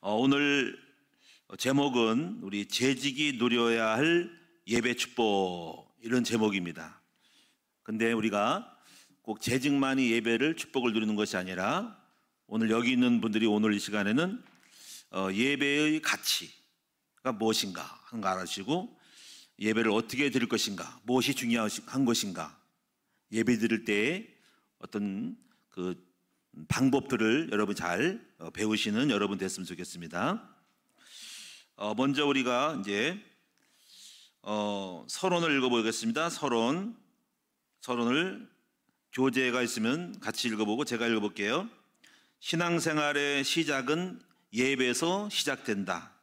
오늘 제목은 우리 재직이 누려야 할 예배 축복, 이런 제목입니다. 근데 우리가 꼭 재직만이 예배를 축복을 누리는 것이 아니라 오늘 여기 있는 분들이 오늘 이 시간에는 예배의 가치가 무엇인가 하는 거 알아주시고, 예배를 어떻게 드릴 것인가, 무엇이 중요한 것인가, 예배 드릴 때에 어떤 그 방법들을 여러분 잘 배우시는 여러분 됐으면 좋겠습니다. 먼저 우리가 이제 서론을 읽어보겠습니다. 서론을 교재가 있으면 같이 읽어보고 제가 읽어볼게요. 신앙생활의 시작은 예배에서 시작된다.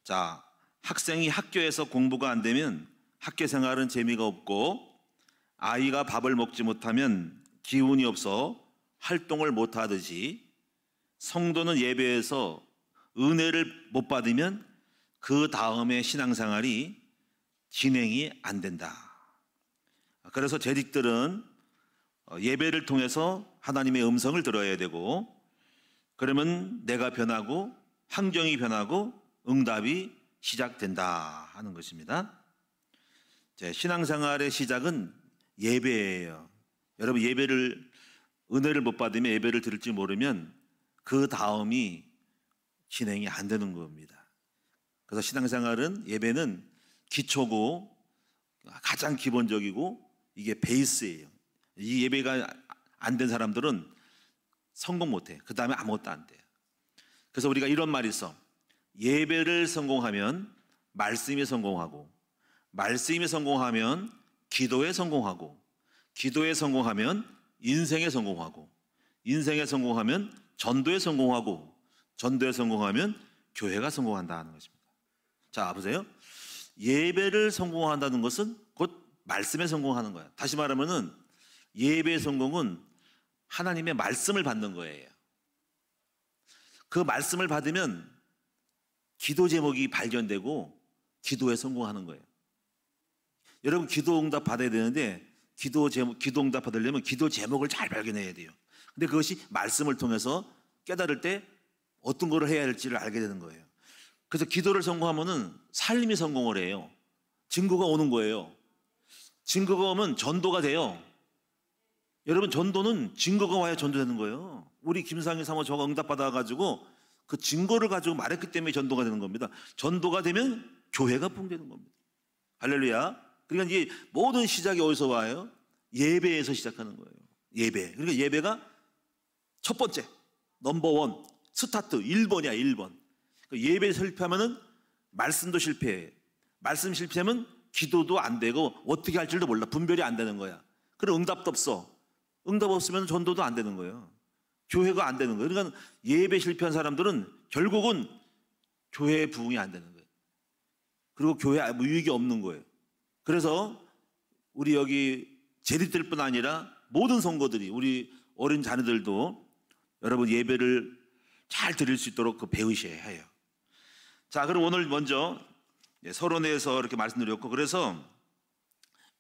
자, 학생이 학교에서 공부가 안 되면 학교 생활은 재미가 없고, 아이가 밥을 먹지 못하면 기운이 없어 활동을 못 하듯이, 성도는 예배에서 은혜를 못 받으면 그 다음에 신앙생활이 진행이 안 된다. 그래서 재직들은 예배를 통해서 하나님의 음성을 들어야 되고, 그러면 내가 변하고 환경이 변하고 응답이 시작된다 하는 것입니다. 신앙생활의 시작은 예배예요. 여러분, 은혜를 못 받으면, 예배를 들을지 모르면 그 다음이 진행이 안 되는 겁니다. 그래서 신앙생활은, 예배는 기초고 가장 기본적이고 이게 베이스예요. 이 예배가 안 된 사람들은 성공 못해. 그 다음에 아무것도 안 돼요. 그래서 우리가 이런 말이 있어. 예배를 성공하면 말씀이 성공하고, 말씀이 성공하면 기도에 성공하고, 기도에 성공하면 인생에 성공하고, 인생에 성공하면 전도에 성공하고, 전도에 성공하면 교회가 성공한다는 것입니다. 자, 보세요. 예배를 성공한다는 것은 곧 말씀에 성공하는 거야. 다시 말하면은 예배의 성공은 하나님의 말씀을 받는 거예요. 그 말씀을 받으면 기도 제목이 발견되고 기도에 성공하는 거예요. 여러분, 기도 응답 받아야 되는데 기도 응답 받으려면 기도 제목을 잘 발견해야 돼요. 근데 그것이 말씀을 통해서 깨달을 때 어떤 거를 해야 할지를 알게 되는 거예요. 그래서 기도를 성공하면은 삶이 성공을 해요. 증거가 오는 거예요. 증거가 오면 전도가 돼요. 여러분, 전도는 증거가 와야 전도되는 거예요. 우리 김상희 사모 저가 응답 받아가지고 그 증거를 가지고 말했기 때문에 전도가 되는 겁니다. 전도가 되면 교회가 부흥되는 겁니다. 할렐루야. 그러니까 이게 모든 시작이 어디서 와요? 예배에서 시작하는 거예요. 예배. 그러니까 예배가 첫 번째, 넘버원, 스타트, 1번이야, 1번. 그러니까 예배 실패하면은 말씀도 실패해. 말씀 실패하면 기도도 안 되고 어떻게 할 줄도 몰라. 분별이 안 되는 거야. 그럼 응답도 없어. 응답 없으면 전도도 안 되는 거예요. 교회가 안 되는 거예요. 그러니까 예배 실패한 사람들은 결국은 교회의 부흥이 안 되는 거예요. 그리고 교회에 유익이 없는 거예요. 그래서 우리 여기 재직들뿐 아니라 모든 성도들이, 우리 어린 자녀들도 여러분 예배를 잘 드릴 수 있도록 배우셔야 해요. 자, 그럼 오늘 먼저 서론에서 이렇게 말씀드렸고, 그래서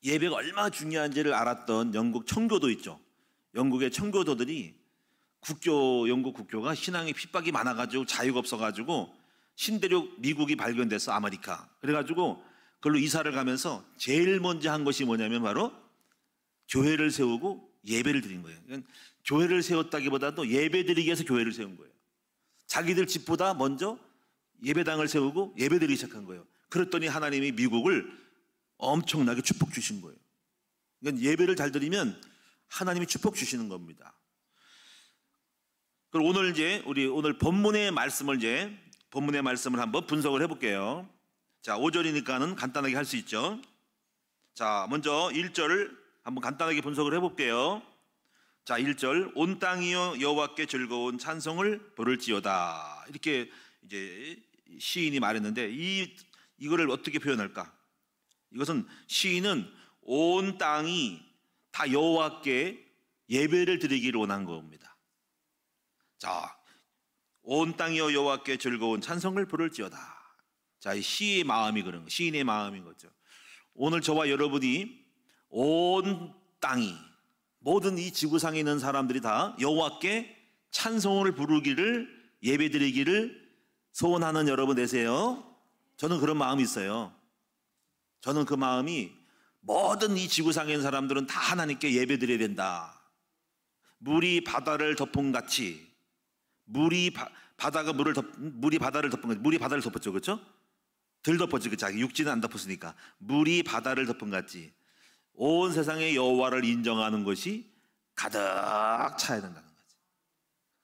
예배가 얼마나 중요한지를 알았던 영국 청교도 있죠. 영국의 청교도들이 영국 국교가 신앙의 핍박이 많아가지고 자유가 없어가지고 신대륙 미국이 발견돼서, 아메리카. 그래가지고 그걸로 이사를 가면서 제일 먼저 한 것이 뭐냐면 바로 교회를 세우고 예배를 드린 거예요. 그러니까 교회를 세웠다기보다도 예배 드리기 위해서 교회를 세운 거예요. 자기들 집보다 먼저 예배당을 세우고 예배 드리기 시작한 거예요. 그랬더니 하나님이 미국을 엄청나게 축복 주신 거예요. 그러니까 예배를 잘 드리면 하나님이 축복 주시는 겁니다. 그럼 우리 오늘 본문의 말씀을 한번 분석을 해볼게요. 자, 5절이니까는 간단하게 할 수 있죠. 자, 먼저 1절을 한번 간단하게 분석을 해볼게요. 자, 1절, 온 땅이여 여호와께 즐거운 찬송을 부를지어다. 이렇게 이제 시인이 말했는데, 이거를 어떻게 표현할까? 이것은 시인은 온 땅이 다 여호와께 예배를 드리기를 원한 겁니다. 자, 온 땅이여 여호와께 즐거운 찬송을 부를지어다. 자, 이 시의 마음이 그런 거, 시인의 마음인 거죠. 오늘 저와 여러분이 온 땅이, 모든 이 지구상에 있는 사람들이 다 여호와께 찬송을 부르기를, 예배드리기를 소원하는 여러분 되세요? 저는 그런 마음이 있어요. 저는 그 마음이 모든 이 지구상에 있는 사람들은 다 하나님께 예배드려야 된다. 물이 바다를 덮은 같이 물이 바다를 덮은 같이 물이 바다를 덮었죠, 그렇죠? 덜 덮었지, 그 자기 육지는 안 덮었으니까 물이 바다를 덮은 같이 온 세상의 여호와를 인정하는 것이 가득 차야 된다는 거지.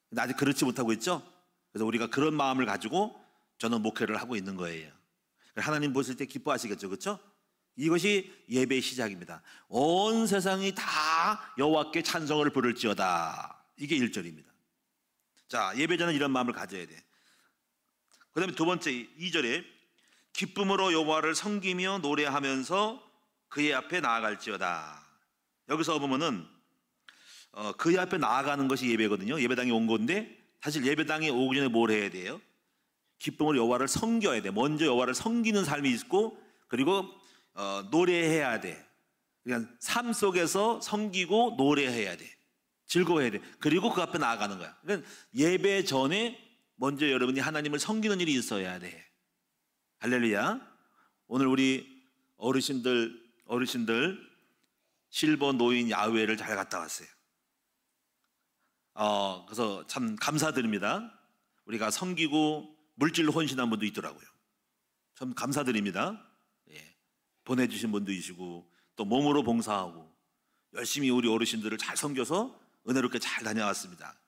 근데 아직 그렇지 못하고 있죠. 그래서 우리가 그런 마음을 가지고 저는 목회를 하고 있는 거예요. 하나님 보실 때 기뻐하시겠죠, 그렇죠? 이것이 예배의 시작입니다. 온 세상이 다 여호와께 찬송을 부를지어다. 이게 1절입니다. 자, 예배자는 이런 마음을 가져야 돼. 그 다음에 두 번째 2절에 기쁨으로 여호와를 섬기며 노래하면서 그의 앞에 나아갈지어다. 여기서 보면은 그의 앞에 나아가는 것이 예배거든요. 예배당에 온 건데 사실 예배당에 오기 전에 뭘 해야 돼요? 기쁨으로 여호와를 섬겨야 돼. 먼저 여호와를 섬기는 삶이 있고 그리고 노래해야 돼. 그러니까 삶 속에서 섬기고 노래해야 돼. 즐거워해야 돼. 그리고 그 앞에 나아가는 거야. 그러니까 예배 전에 먼저 여러분이 하나님을 섬기는 일이 있어야 돼. 할렐루야. 오늘 우리 어르신들 실버 노인 야외를 잘 갔다 왔어요. 그래서 참 감사드립니다. 우리가 섬기고 물질로 헌신한 분도 있더라고요. 참 감사드립니다. 예. 보내주신 분도 있고 또 몸으로 봉사하고 열심히 우리 어르신들을 잘 섬겨서 은혜롭게 잘 다녀왔습니다.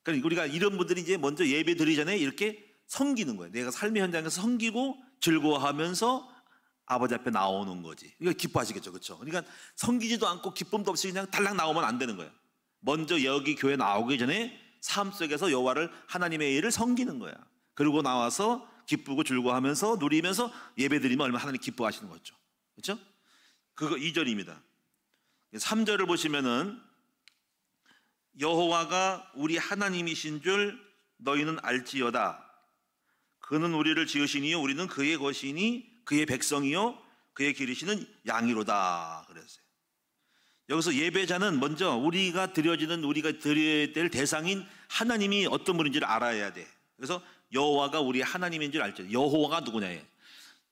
그러니까 우리가 이런 분들이 이제 먼저 예배 드리기 전에 이렇게 섬기는 거예요. 내가 삶의 현장에서 섬기고 즐거워하면서 아버지 앞에 나오는 거지. 이거 기뻐하시겠죠, 그렇죠? 그러니까 섬기지도 않고 기쁨도 없이 그냥 달랑 나오면 안 되는 거예요. 먼저 여기 교회 나오기 전에 삶 속에서 여호와를 하나님의 일을 섬기는 거야. 그리고 나와서 기쁘고 즐거워하면서 누리면서 예배드리면 얼마나 하나님 기뻐하시는 거죠, 그렇죠? 그거 2절입니다. 3절을 보시면은 여호와가 우리 하나님이신 줄 너희는 알지어다. 그는 우리를 지으시니요 우리는 그의 것이니 그의 백성이요 그의 기르시는 양이로다 그랬어요. 여기서 예배자는 먼저 우리가 드려야 될 대상인 하나님이 어떤 분인지를 알아야 돼. 그래서 여호와가 우리 하나님인 줄 알죠. 여호와가 누구냐?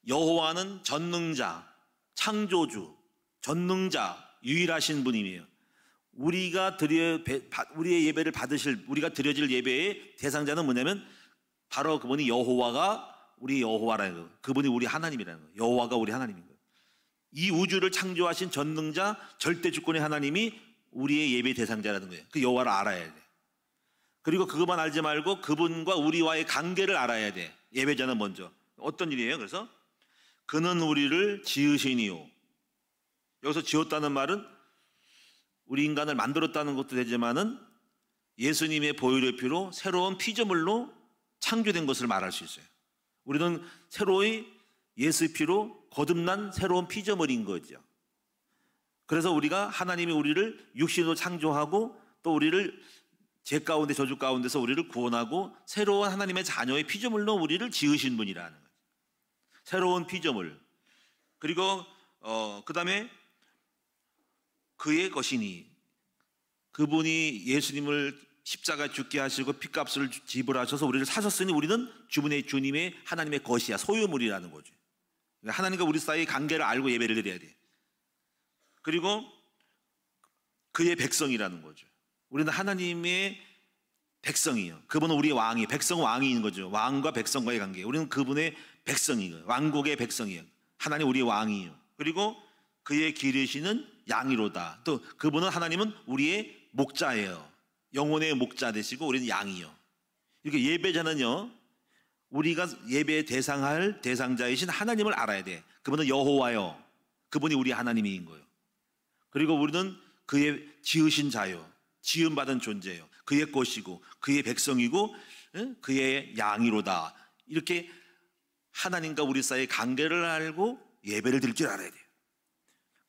여호와는 전능자, 창조주, 전능자, 유일하신 분이에요. 우리의 예배를 받으실, 우리가 드려질 예배의 대상자는 뭐냐면 바로 그분이 여호와가 우리 여호와라는 거예요. 그분이 우리 하나님이라는 거예요. 여호와가 우리 하나님인 거예요. 이 우주를 창조하신 전능자, 절대 주권의 하나님이 우리의 예배 대상자라는 거예요. 그 여호와를 알아야 돼. 그리고 그것만 알지 말고 그분과 우리와의 관계를 알아야 돼. 예배자는 먼저. 어떤 일이에요? 그래서 그는 우리를 지으시니요. 여기서 지었다는 말은 우리 인간을 만들었다는 것도 되지만은 예수님의 보혈의 피로 새로운 피조물로 창조된 것을 말할 수 있어요. 우리는 새로이 예수의 피로 거듭난 새로운 피조물인 거죠. 그래서 우리가 하나님이 우리를 육신으로 창조하고 또 우리를 죄 가운데 저주 가운데서 우리를 구원하고 새로운 하나님의 자녀의 피조물로 우리를 지으신 분이라는 거죠. 새로운 피조물. 그리고 그 다음에 그의 것이니 그분이 예수님을 십자가에 죽게 하시고 피값을 지불하셔서 우리를 사셨으니 우리는 주님의 하나님의 것이야. 소유물이라는 거죠. 하나님과 우리 사이의 관계를 알고 예배를 드려야 돼. 그리고 그의 백성이라는 거죠. 우리는 하나님의 백성이에요. 그분은 우리의 왕이에요. 백성은 왕인 거죠. 왕과 백성과의 관계. 우리는 그분의 백성이에요. 왕국의 백성이에요. 하나님 우리의 왕이에요. 그리고 그의 기르시는 양이로다. 또 그분은 하나님은 우리의 목자예요. 영혼의 목자 되시고 우리는 양이요. 이렇게 예배자는요, 우리가 예배의 대상할 대상자이신 하나님을 알아야 돼. 그분은 여호와요. 그분이 우리 하나님인 거예요. 그리고 우리는 그의 지으신 자요. 지음받은 존재예요. 그의 것이고 그의 백성이고 그의 양이로다. 이렇게 하나님과 우리 사이의 관계를 알고 예배를 드릴 줄 알아야 돼요.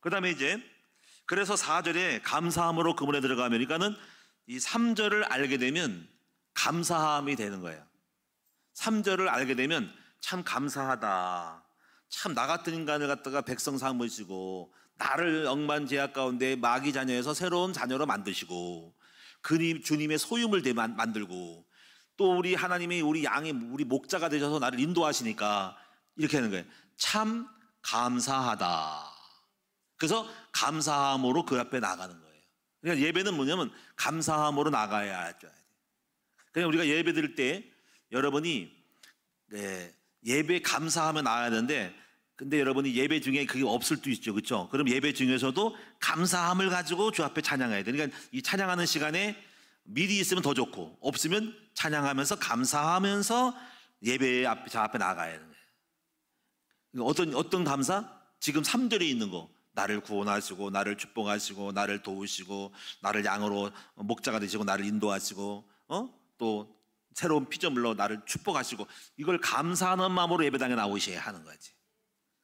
그 다음에 이제 그래서 4절에 감사함으로 그분에 들어가면, 그러니까는 이 3절을 알게 되면 감사함이 되는 거예요. 3절을 알게 되면 참 감사하다. 참 나 같은 인간을 갖다가 백성 삼으시고 나를 억만제약 가운데 마귀 자녀에서 새로운 자녀로 만드시고 주님의 소유물 만들고 또 우리 하나님이 우리 양이 우리 목자가 되셔서 나를 인도하시니까 이렇게 하는 거예요. 참 감사하다. 그래서 감사함으로 그 앞에 나가는 거예요. 그러니까 예배는 뭐냐면 감사함으로 나가야 할 줄 알아야 돼요. 그냥 우리가 예배 드릴 때 여러분이 예배 감사하며 나와야 되는데, 근데 여러분이 예배 중에 그게 없을 수도 있죠, 그렇죠? 그럼 예배 중에서도 감사함을 가지고 주 앞에 찬양해야 돼요. 그러니까 이 찬양하는 시간에 미리 있으면 더 좋고, 없으면 찬양하면서 감사하면서 예배 앞에 나가야 되는 거예요. 어떤 감사? 지금 3절에 있는 거. 나를 구원하시고 나를 축복하시고 나를 도우시고 나를 양으로 목자가 되시고 나를 인도하시고 또 새로운 피조물로 나를 축복하시고, 이걸 감사하는 마음으로 예배당에 나오셔야 하는 거지.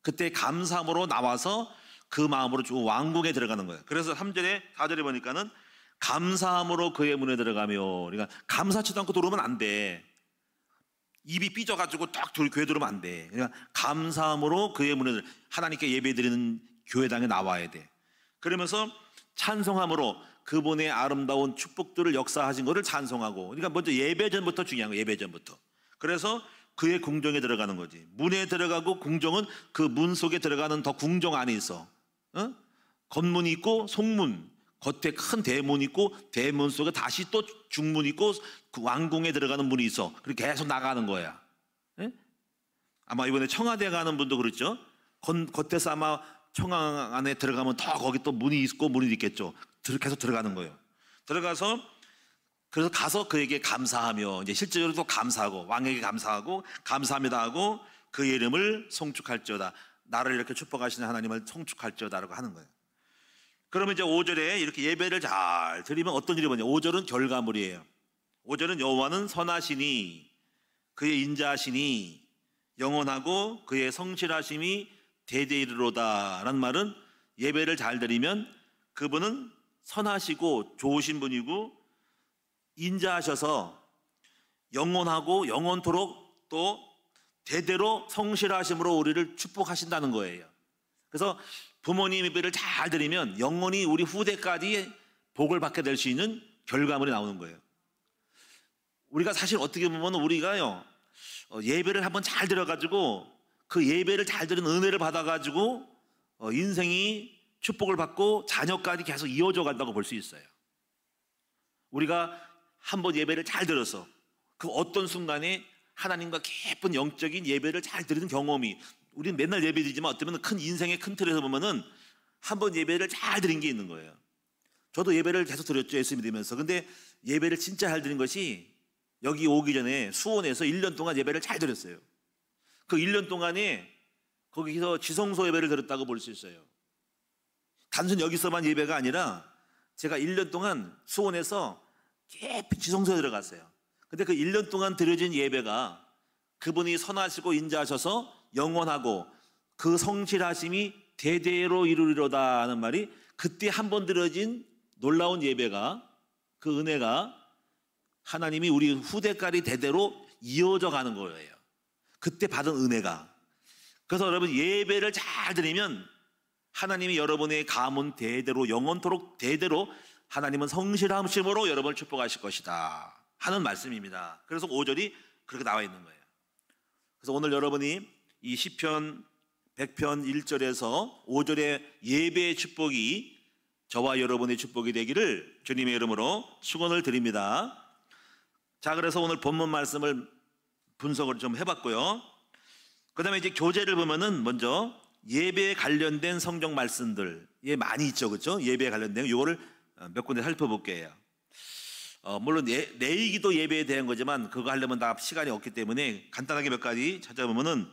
그때 감사함으로 나와서 그 마음으로 주 왕궁에 들어가는 거예요. 그래서 3절에 4절에 보니까는 감사함으로 그의 문에 들어가며, 그러니까 감사치도 않고 들어오면 안 돼. 입이 삐져가지고 딱 교회 들어오면 안 돼. 그러니까 감사함으로 그의 문에 하나님께 예배드리는 교회당에 나와야 돼. 그러면서 찬송함으로 그분의 아름다운 축복들을 역사하신 것을 찬송하고, 그러니까 먼저 예배 전부터 중요한 거예요. 예배 전부터. 그래서 그의 궁정에 들어가는 거지. 문에 들어가고, 궁정은 그 문 속에 들어가는 더 궁정 안에 있어. 겉문이 있고 속문, 겉에 큰 대문이 있고 대문 속에 다시 또 중문이 있고 그 왕궁에 들어가는 문이 있어. 그렇게 계속 나가는 거야. 아마 이번에 청와대 가는 분도 그렇죠. 겉에서 아마 청왕 안에 들어가면 더 거기 또 문이 있고 문이 있겠죠. 계속 들어가는 거예요. 들어가서 그래서 가서 그에게 감사하며, 이제 실제로 또 감사하고 왕에게 감사하고 감사합니다 하고 그의 이름을 송축할지어다. 나를 이렇게 축복하시는 하나님을 송축할지어다라고 하는 거예요. 그러면 이제 5절에 이렇게 예배를 잘 드리면 어떤 일이 뭐냐? 5절은 결과물이에요. 5절은 여호와는 선하시니 그의 인자하시니 영원하고 그의 성실하심이 대대이르로다 라는 말은, 예배를 잘 드리면 그분은 선하시고 좋으신 분이고 인자하셔서 영원하고 영원토록 또 대대로 성실하심으로 우리를 축복하신다는 거예요. 그래서 부모님 예배를 잘 드리면 영원히 우리 후대까지 복을 받게 될 수 있는 결과물이 나오는 거예요. 우리가 사실 어떻게 보면 우리가요, 예배를 한번 잘 드려가지고 그 예배를 잘 드린 은혜를 받아가지고 인생이 축복을 받고 자녀까지 계속 이어져 간다고 볼 수 있어요. 우리가 한번 예배를 잘 드려서 그 어떤 순간에 하나님과 깊은 영적인 예배를 잘 드리는 경험이, 우리는 맨날 예배 드리지만 어쩌면 큰 인생의 큰 틀에서 보면은 한번 예배를 잘 드린 게 있는 거예요. 저도 예배를 계속 드렸죠, 예수 믿으면서. 근데 예배를 진짜 잘 드린 것이 여기 오기 전에 수원에서 1년 동안 예배를 잘 드렸어요. 그 1년 동안에 거기서 지성소 예배를 드렸다고 볼 수 있어요. 단순 여기서만 예배가 아니라 제가 1년 동안 수원에서 깊이 지성소에 들어갔어요. 근데 그 1년 동안 드려진 예배가 그분이 선하시고 인자하셔서 영원하고 그 성실하심이 대대로 이루리로다 하는 말이, 그때 한 번 드려진 놀라운 예배가, 그 은혜가 하나님이 우리 후대까지 대대로 이어져 가는 거예요. 그때 받은 은혜가. 그래서 여러분 예배를 잘 드리면 하나님이 여러분의 가문 대대로 영원토록 대대로 하나님은 성실하심으로 여러분을 축복하실 것이다 하는 말씀입니다. 그래서 5절이 그렇게 나와 있는 거예요. 그래서 오늘 여러분이 이 시편 100편 1절에서 5절의 예배의 축복이 저와 여러분의 축복이 되기를 주님의 이름으로 축원을 드립니다. 자, 그래서 오늘 본문 말씀을 분석을 좀 해봤고요. 그 다음에 이제 교재를 보면은 먼저 예배에 관련된 성경 말씀들, 예, 많이 있죠, 그렇죠? 예배에 관련된 이거를 몇 군데 살펴볼게요. 물론 내일기도 예배에 대한 거지만 그거 하려면 다 시간이 없기 때문에 간단하게 몇 가지 찾아보면은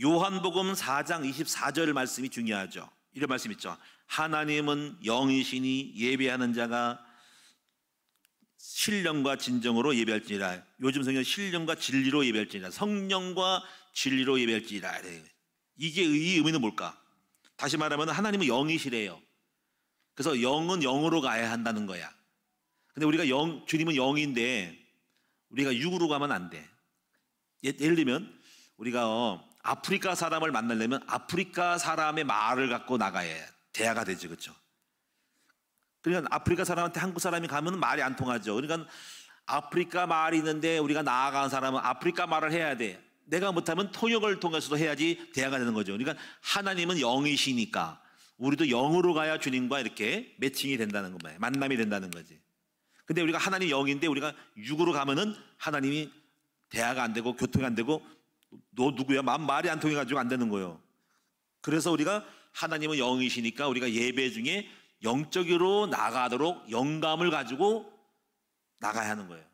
요한복음 4장 24절 말씀이 중요하죠. 이런 말씀 있죠. 하나님은 영이시니 예배하는 자가 신령과 진정으로 예배할지니라. 요즘 성경 신령과 진리로 예배할지니라. 성령과 진리로 예배할지니라. 이게 이 의미는 뭘까? 다시 말하면 하나님은 영이시래요. 그래서 영은 영으로 가야 한다는 거야. 근데 우리가 주님은 영인데 우리가 육으로 가면 안 돼. 예를 들면 우리가 아프리카 사람을 만나려면 아프리카 사람의 말을 갖고 나가야 대화가 되죠, 그렇죠? 그러니까 아프리카 사람한테 한국 사람이 가면 말이 안 통하죠. 그러니까 아프리카 말이 있는데 우리가 나아가는 사람은 아프리카 말을 해야 돼. 내가 못하면 통역을 통해서도 해야지 대화가 되는 거죠. 그러니까 하나님은 영이시니까 우리도 영으로 가야 주님과 이렇게 매칭이 된다는 거예요. 만남이 된다는 거지. 근데 우리가 하나님 영인데 우리가 육으로 가면은 하나님이 대화가 안 되고 교통이 안 되고 너 누구야? 말이 안 통해가지고 안 되는 거예요. 그래서 우리가 하나님은 영이시니까 우리가 예배 중에 영적으로 나가도록 영감을 가지고 나가야 하는 거예요.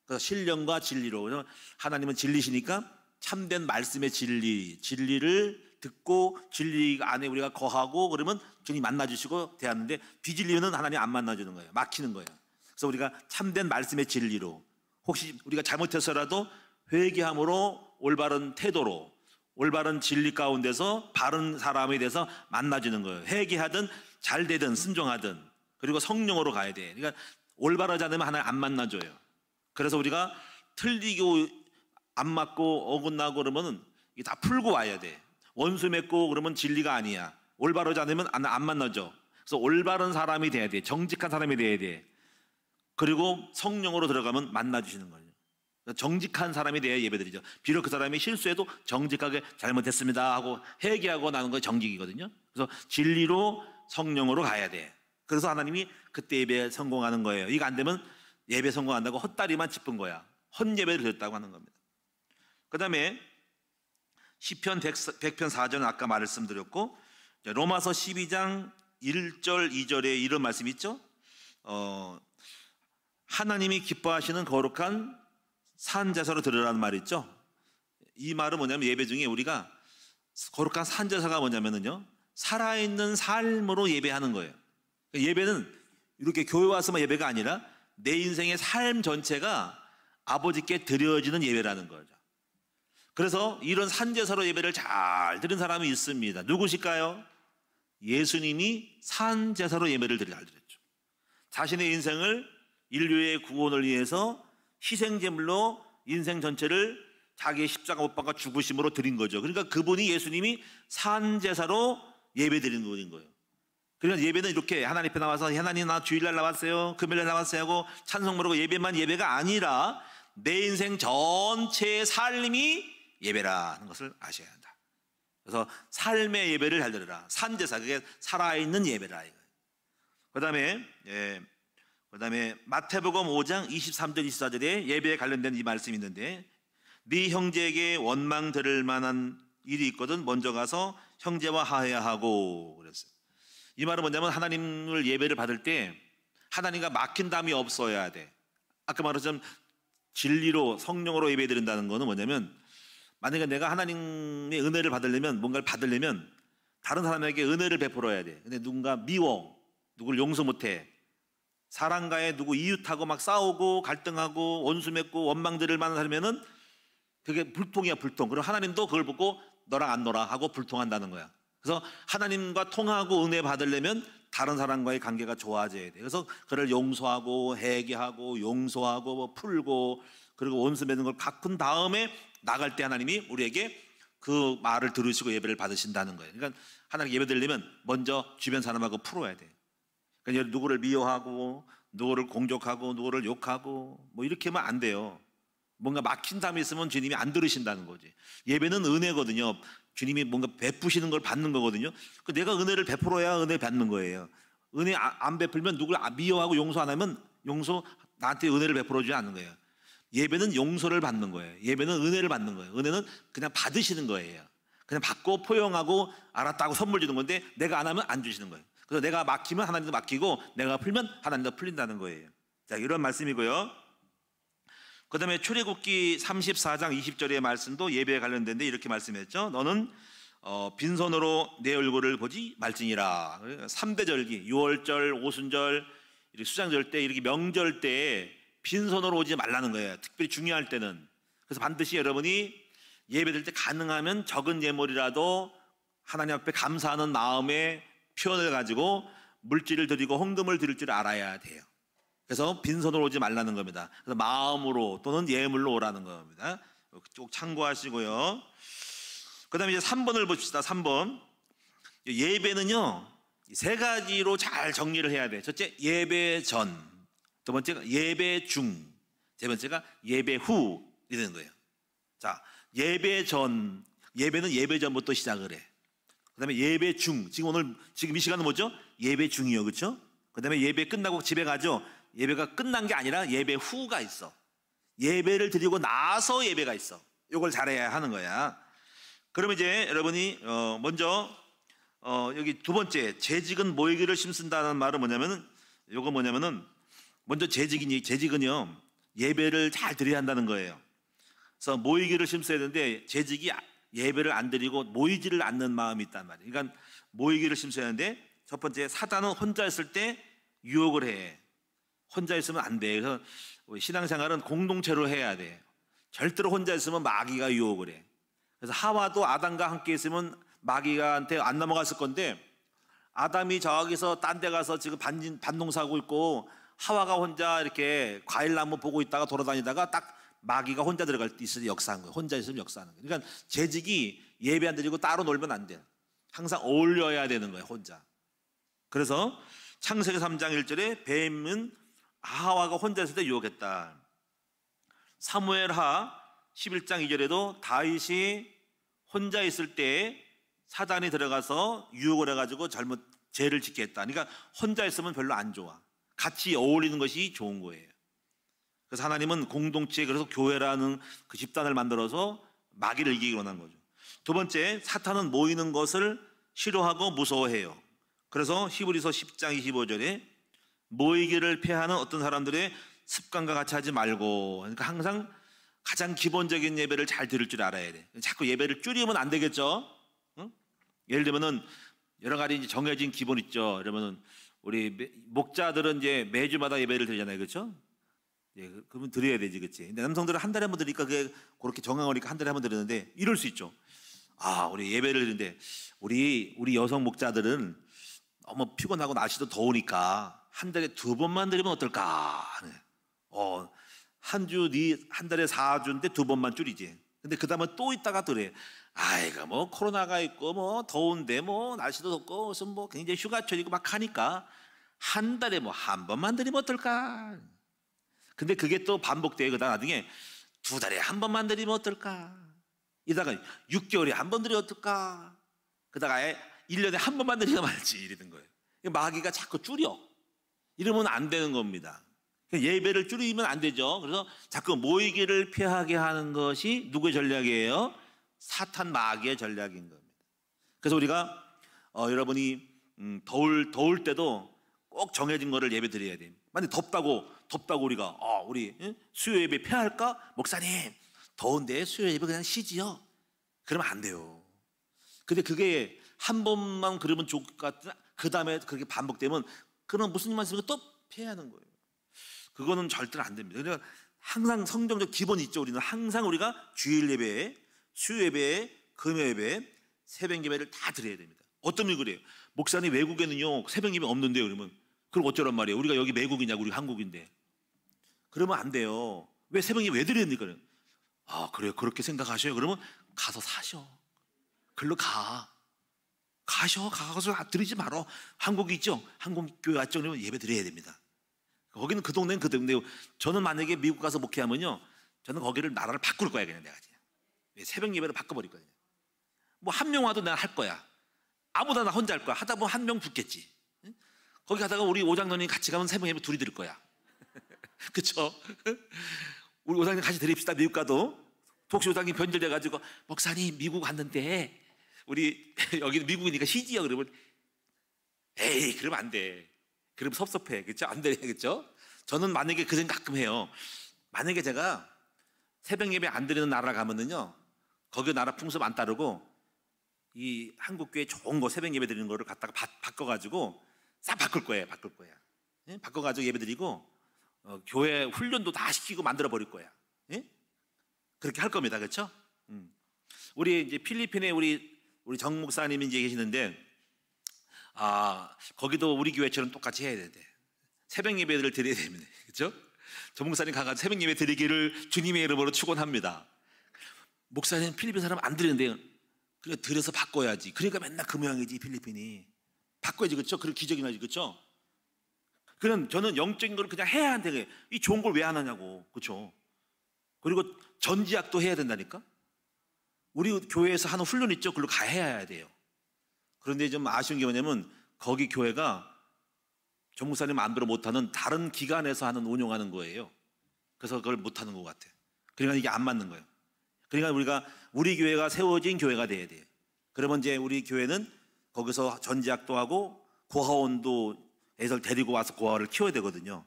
그래서 신령과 진리로. 하나님은 진리시니까 참된 말씀의 진리를 듣고 진리 안에 우리가 거하고 그러면 주님 만나주시고 대하는데 비진리는 하나님 안 만나주는 거예요. 막히는 거예요. 그래서 우리가 참된 말씀의 진리로 혹시 우리가 잘못해서라도 회개함으로 올바른 태도로 올바른 진리 가운데서 바른 사람에 대해서 만나주는 거예요. 회개하든 잘 되든 순종하든 그리고 성령으로 가야 돼. 그러니까 올바르지 않으면 하나님 안 만나줘요. 그래서 우리가 틀리고 안 맞고 어긋나고 그러면 이게 다 풀고 와야 돼. 원수 맺고 그러면 진리가 아니야. 올바르지 않으면 안 만나줘. 그래서 올바른 사람이 돼야 돼. 정직한 사람이 돼야 돼. 그리고 성령으로 들어가면 만나주시는 거예요. 정직한 사람이 돼야 예배드리죠. 비록 그 사람이 실수해도 정직하게 잘못했습니다 하고 회개하고 나는 거 정직이거든요. 그래서 진리로 성령으로 가야 돼. 그래서 하나님이 그때 예배에 성공하는 거예요. 이거 안 되면 예배 성공한다고 헛다리만 짚은 거야. 헛예배를 드렸다고 하는 겁니다. 그 다음에 시편 100편 4절은 아까 말씀드렸고 로마서 12장 1절 2절에 이런 말씀이 있죠. 하나님이 기뻐하시는 거룩한 산제사로 드리라는 말이 있죠. 이 말은 뭐냐면 예배 중에 우리가 거룩한 산제사가 뭐냐면요 살아있는 삶으로 예배하는 거예요. 예배는 이렇게 교회 와서만 예배가 아니라 내 인생의 삶 전체가 아버지께 드려지는 예배라는 거죠. 그래서 이런 산제사로 예배를 잘 드린 사람이 있습니다. 누구실까요? 예수님이 산제사로 예배를 잘 드렸죠. 자신의 인생을 인류의 구원을 위해서 희생제물로 인생 전체를 자기의 십자가 못 박아 죽으심으로 드린 거죠. 그러니까 그분이 예수님이 산제사로 예배 드리는 분인 거예요. 그러니까 예배는 이렇게 하나님 앞에 나와서 하나님 나 주일날 나왔어요 금요일날 나왔어요 하고 찬송 부르고 예배만 예배가 아니라 내 인생 전체의 삶이 예배라는 것을 아셔야 한다. 그래서 삶의 예배를 잘 드려라. 산제사, 그게 살아있는 예배라 이거예요. 그다음에 마태복음 5장 23절 24절에 예배에 관련된 이 말씀이 있는데 네 형제에게 원망 들을 만한 일이 있거든 먼저 가서 형제와 화해하고 그랬어요. 이 말은 뭐냐면 하나님을 예배를 받을 때 하나님과 막힌 담이 없어야 돼. 아까 말했지만 진리로 성령으로 예배 드린다는 거는 뭐냐면 만약에 내가 하나님의 은혜를 받으려면 뭔가를 받으려면 다른 사람에게 은혜를 베풀어야 돼. 근데 누군가 미워, 누구를 용서 못해, 사랑과의 누구 이웃하고 막 싸우고 갈등하고 원수 맺고 원망 들을 만한 사람이면은 그게 불통이야, 불통. 그럼 하나님도 그걸 보고 너랑 안 놀아 하고 불통한다는 거야. 그래서 하나님과 통하고 은혜 받으려면 다른 사람과의 관계가 좋아져야 돼. 그래서 그를 용서하고 회개하고 용서하고 뭐 풀고 그리고 원수 맺는 걸 가꾼 다음에 나갈 때 하나님이 우리에게 그 말을 들으시고 예배를 받으신다는 거예요. 그러니까 하나님 예배 드리려면 먼저 주변 사람하고 풀어야 돼. 그러니까 누구를 미워하고 누구를 공격하고 누구를 욕하고 뭐 이렇게 하면 안 돼요. 뭔가 막힌 담이 있으면 주님이 안 들으신다는 거지. 예배는 은혜거든요. 주님이 뭔가 베푸시는 걸 받는 거거든요. 내가 은혜를 베풀어야 은혜 받는 거예요. 은혜 안 베풀면 누구를 미워하고 용서 안 하면 나한테 은혜를 베풀어주지 않는 거예요. 예배는 용서를 받는 거예요. 예배는 은혜를 받는 거예요. 은혜는 그냥 받으시는 거예요. 그냥 받고 포용하고 알았다고 선물 주는 건데 내가 안 하면 안 주시는 거예요. 그래서 내가 막히면 하나님도 막히고 내가 풀면 하나님도 풀린다는 거예요. 자, 이런 말씀이고요. 그 다음에 출애굽기 34장 20절의 말씀도 예배에 관련된데 이렇게 말씀했죠. 너는 빈손으로 내 얼굴을 보지 말지니라. 3대 절기, 유월절, 오순절, 수장절 때 이렇게 명절 때 빈손으로 오지 말라는 거예요. 특별히 중요할 때는. 그래서 반드시 여러분이 예배드릴 때 가능하면 적은 예물이라도 하나님 앞에 감사하는 마음의 표현을 가지고 물질을 드리고 헌금을 드릴 줄 알아야 돼요. 그래서 빈손으로 오지 말라는 겁니다. 그래서 마음으로 또는 예물로 오라는 겁니다. 쭉 참고하시고요. 그 다음에 이제 3번을 봅시다. 3번. 예배는요, 세 가지로 잘 정리를 해야 돼. 첫째, 예배 전. 두 번째가 예배 중. 세 번째가 예배 후 이러는 거예요. 자, 예배 전, 예배는 예배 전부터 시작을 해. 그다음에 예배 중, 지금 이 시간은 뭐죠? 예배 중이요, 그렇죠? 그다음에 예배 끝나고 집에 가죠. 예배가 끝난 게 아니라 예배 후가 있어. 예배를 드리고 나서 예배가 있어. 이걸 잘해야 하는 거야. 그러면 이제 여러분이 먼저 여기 두 번째 재직은 모이기를 심쓴다는 말은 뭐냐면은 먼저 재직은요 예배를 잘 드려야 한다는 거예요. 그래서 모이기를 심어야 되는데 재직이 예배를 안 드리고 모이지를 않는 마음이 있단 말이에요. 그러니까 모이기를 심어야 하는데 첫 번째 사단은 혼자 있을 때 유혹을 해. 혼자 있으면 안 돼. 그래서 신앙생활은 공동체로 해야 돼. 절대로 혼자 있으면 마귀가 유혹을 해. 그래서 하와도 아담과 함께 있으면 마귀한테 안 넘어갔을 건데 아담이 저기서 딴 데 가서 지금 반농사하고 있고 하와가 혼자 이렇게 과일나무 보고 있다가 돌아다니다가 딱 마귀가 혼자 들어갈 때 있을 때 역사한 거예요. 혼자 있으면 역사하는 거예요. 그러니까 재직이 예배 안 드리고 따로 놀면 안 돼요. 항상 어울려야 되는 거예요. 혼자. 그래서 창세기 3장 1절에 뱀은 하와가 혼자 있을 때 유혹했다. 사무엘하 11장 2절에도 다윗이 혼자 있을 때 사단이 들어가서 유혹을 해가지고 죄를 짓게 했다. 그러니까 혼자 있으면 별로 안 좋아. 같이 어울리는 것이 좋은 거예요. 그래서 하나님은 공동체, 그래서 교회라는 그 집단을 만들어서 마귀를 이기기 원하는 거죠. 두 번째, 사탄은 모이는 것을 싫어하고 무서워해요. 그래서 히브리서 10장 25절에 모이기를 피하는 어떤 사람들의 습관과 같이 하지 말고, 그러니까 항상 가장 기본적인 예배를 잘 드릴 줄 알아야 돼. 자꾸 예배를 줄이면 안 되겠죠. 응? 예를 들면은 여러 가지 이제 정해진 기본 있죠. 그러면은 우리 목자들은 이제 매주마다 예배를 드리잖아요, 그렇죠? 예, 그러면 드려야 되지, 그렇지? 근데 남성들은 한 달에 한 번 드리니까 그게 그렇게 정하니까 한 달에 한 번 드리는데 이럴 수 있죠. 아, 우리 예배를 드리는데 우리 여성 목자들은 너무 피곤하고 날씨도 더우니까 한 달에 2번만 드리면 어떨까? 한 달에 4주인데 2번만 줄이지. 근데 그 다음에 또 있다가 드려. 아이가 뭐 코로나가 있고 뭐 더운데 뭐 날씨도 덥고 무슨 뭐 굉장히 휴가철이고 막 하니까 한 달에 뭐 한 번만 드리면 어떨까? 근데 그게 또 반복돼요. 그다음 나중에 2달에 한 번만 드리면 어떨까? 이다가 6개월에 한 번 드리면 어떨까? 그다가 1년에 한 번만 드리면 말지 이러는 거예요. 마귀가 자꾸 줄여. 이러면 안 되는 겁니다. 예배를 줄이면 안 되죠. 그래서 자꾸 모이기를 피하게 하는 것이 누구의 전략이에요? 사탄 마귀의 전략인 겁니다. 그래서 우리가 여러분이 더울 때도 꼭 정해진 거를 예배 드려야 돼요. 만약 덥다고 우리가 우리 수요 예배 폐할까? 목사님 더운데 수요 예배 그냥 쉬지요. 그러면 안 돼요. 근데 그게 한 번만 그러면 좋을 것 같으나 그 다음에 그렇게 반복되면 그럼 무슨 일만 있으면 또 폐하는 거예요. 그거는 절대로 안 됩니다. 그러니까 항상 성경적 기본이 있죠. 우리는 항상 우리가 주일 예배에, 수요 예배에, 금요 예배에, 새벽 예배를 다 드려야 됩니다. 어떤 분이 그래요? 목사님 외국에는요 새벽 예배 없는데요. 그러면 그럼 어쩌란 말이에요? 우리가 여기 외국이냐고, 우리 한국인데. 그러면 안 돼요. 왜 새벽 예배 왜 드려야 됩니까? 아, 그래요? 그렇게 생각하셔요? 그러면 가서 사셔. 글로 가셔. 가서 드리지 말어. 한국이 있죠? 한국 교회 왔죠? 그러면 예배 드려야 됩니다. 거기는 그 동네는 그 동네고, 저는 만약에 미국 가서 목회하면요, 저는 거기를 나라를 바꿀 거야. 그냥 내가 새벽 예배를 바꿔버릴 거야. 뭐 한 명 와도 내가 할 거야. 아무나 나 혼자 할 거야. 하다 보면 한 명 붙겠지. 거기 가다가 우리 오장로님 같이 가면 새벽 예배 둘이 드릴 거야. 그쵸? 우리 오장님 같이 드립시다. 미국 가도. 혹시 오장님 변절돼가지고 목사님 미국 갔는데 우리 여기 미국이니까 쉬지요. 그러면 에이 그러면 안 돼. 그럼 섭섭해. 그렇죠? 안 되겠죠? 저는 만약에 그 생각 가끔 해요. 만약에 제가 새벽 예배 안 드리는 나라 가면은요, 거기 나라 풍습 안 따르고 이 한국 교회 좋은 거 새벽 예배 드리는 거를 갖다가 바꿔가지고 싹 바꿀 거예요. 예? 바꿔가지고 예배 드리고 교회 훈련도 다 시키고 만들어 버릴 거야. 예? 그렇게 할 겁니다. 그렇죠? 우리 이제 필리핀에 우리 정 목사님이 이제 계시는데, 거기도 우리 교회처럼 똑같이 해야 돼. 새벽 예배를 드려야 됩니다. 그렇죠? 정 목사님 가가지고 새벽 예배 드리기를 주님의 이름으로 축원합니다. 목사님 필리핀 사람 안 드리는데요. 그래 드려서 바꿔야지. 그러니까 맨날 그 모양이지 필리핀이. 바꿔야지, 그렇죠? 그런 기적이 나지, 그렇죠? 그냥 저는 영적인 걸 그냥 해야 한대. 이 좋은 걸 왜 안 하냐고. 그렇죠? 그리고 전지학도 해야 된다니까. 우리 교회에서 하는 훈련 있죠? 그걸로 해야 돼요. 그런데 좀 아쉬운 게 뭐냐면 거기 교회가 전목사님 마음대로 못하는 다른 기관에서 하는 운영하는 거예요. 그래서 그걸 못하는 것 같아요. 그러니까 이게 안 맞는 거예요. 그러니까 우리 교회가 세워진 교회가 돼야 돼요. 그러면 이제 우리 교회는 거기서 전지학도 하고 고아원도 애들 데리고 와서 고아를 키워야 되거든요.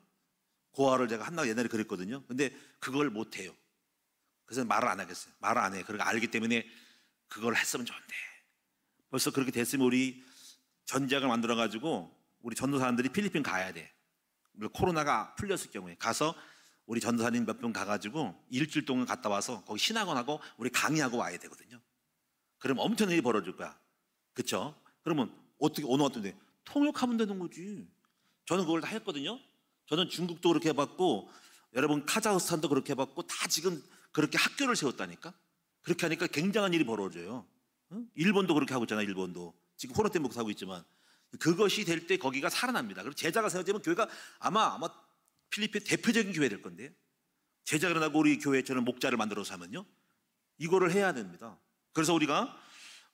고아를 제가 한나가 옛날에 그랬거든요. 근데 그걸 못해요. 그래서 말을 안 하겠어요. 말을 안 해요. 그러니까 알기 때문에 그걸 했으면 좋은데 벌써 그렇게 됐으면 우리 전지학을 만들어가지고 우리 전도사님들이 필리핀 가야 돼. 코로나가 풀렸을 경우에 가서 우리 전도사님 몇 분 가가지고 일주일 동안 갔다 와서 거기 신학원하고 우리 강의하고 와야 되거든요. 그럼 엄청난 일이 벌어질 거야. 그렇죠? 그러면 어떻게 어느 어떤데 통역하면 되는 거지. 저는 그걸 다 했거든요. 저는 중국도 그렇게 해봤고 여러분 카자흐스탄도 그렇게 해봤고 다 지금 그렇게 학교를 세웠다니까. 그렇게 하니까 굉장한 일이 벌어져요. 응? 일본도 그렇게 하고 있잖아. 일본도 지금 코로나 때문에 하고 있지만 그것이 될 때 거기가 살아납니다. 그리고 제자가 세워지면 교회가 아마 필리핀 대표적인 교회 될 건데 제자가 일어나고 우리 교회처럼 목자를 만들어서 하면요 이거를 해야 됩니다. 그래서 우리가